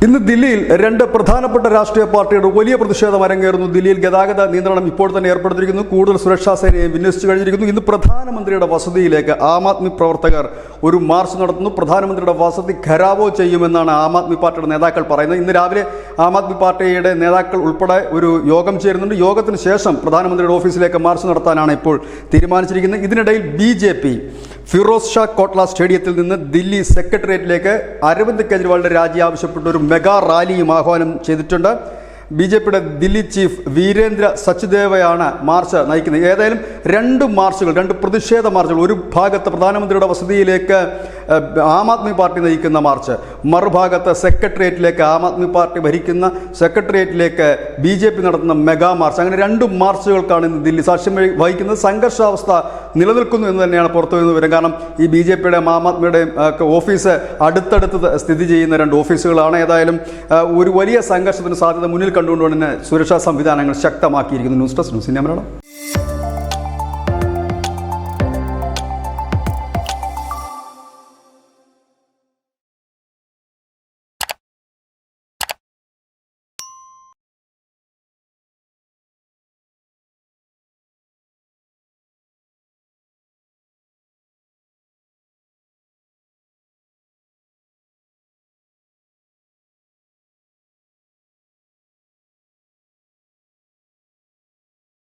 ഇന്ന് ദില്ലിയിൽ രണ്ട് പ്രധാനപ്പെട്ട രാഷ്ട്രീയ പാർട്ടിയുടെ വലിയ പ്രതിഷേധം അരങ്ങേറുന്നു. ദില്ലിയിൽ ഗതാഗത നിയന്ത്രണം ഇപ്പോൾ തന്നെ ഏർപ്പെടുത്തിയിരിക്കുന്നു. കൂടുതൽ സുരക്ഷാ സേനയെ വിന്യസിച്ചു കഴിഞ്ഞിരിക്കുന്നു. ഇന്ന് പ്രധാനമന്ത്രിയുടെ വസതിയിലേക്ക് ആം ആദ്മി പ്രവർത്തകർ ഒരു മാർച്ച് നടത്തുന്നു. പ്രധാനമന്ത്രിയുടെ വസതി ഘെരാവോ ചെയ്യുമെന്നാണ് ആം ആദ്മി പാർട്ടിയുടെ നേതാക്കൾ പറയുന്നത്. ഇന്ന് രാവിലെ ആം ആദ്മി പാർട്ടിയുടെ നേതാക്കൾ ഉൾപ്പെടെ ഒരു യോഗം ചേരുന്നുണ്ട്. യോഗത്തിന് ശേഷം പ്രധാനമന്ത്രിയുടെ ഓഫീസിലേക്ക് മാർച്ച് നടത്താനാണ് ഇപ്പോൾ തീരുമാനിച്ചിരിക്കുന്നത്. ഇതിനിടയിൽ BJP ഫിറോസ് ഷാ കോട്ട്ല സ്റ്റേഡിയത്തിൽ നിന്ന് ദില്ലി സെക്രട്ടേറിയറ്റിലേക്ക് അരവിന്ദ് കെജ്രിവാളിന്റെ രാജി ആവശ്യപ്പെട്ട ഒരു മെഗാ റാലിയും ആഹ്വാനം ചെയ്തിട്ടുണ്ട്. BJPയുടെ ദില്ലി ചീഫ് വീരേന്ദ്ര സച്ദേവയാണ് മാർച്ച് നയിക്കുന്നത്. ഏതായാലും രണ്ട് പ്രതിഷേധ മാർച്ചുകൾ, ഒരു ഭാഗത്ത് പ്രധാനമന്ത്രിയുടെ വസതിയിലേക്ക് ആം ആദ്മി പാർട്ടി നയിക്കുന്ന മാർച്ച്, മറുഭാഗത്ത് സെക്രട്ടേറിയറ്റിലേക്ക് ആം ആദ്മി പാർട്ടി ഭരിക്കുന്ന സെക്രട്ടേറിയറ്റിലേക്ക് BJP നടത്തുന്ന മെഗാ മാർച്ച്. അങ്ങനെ രണ്ട് മാർച്ചുകൾക്കാണ് ഇന്ന് ദില്ലി സാക്ഷ്യം വഹിക്കുന്നത്. സംഘർഷാവസ്ഥ നിലനിൽക്കുന്നു എന്ന് തന്നെയാണ് പുറത്തു വരുന്ന വിവരം. കാരണം ഈ BJPയുടെയും ആം ആദ്മിയുടെയും ഓഫീസ് അടുത്തടുത്ത് സ്ഥിതി ചെയ്യുന്ന രണ്ട് ഓഫീസുകളാണ്. ഏതായാലും ഒരു വലിയ സംഘർഷത്തിന് സാധ്യത മുന്നിൽ കണ്ടുകൊണ്ട് തന്നെ സുരക്ഷാ സംവിധാനങ്ങൾ ശക്തമാക്കിയിരിക്കുന്നു. News desk news India Malayalam.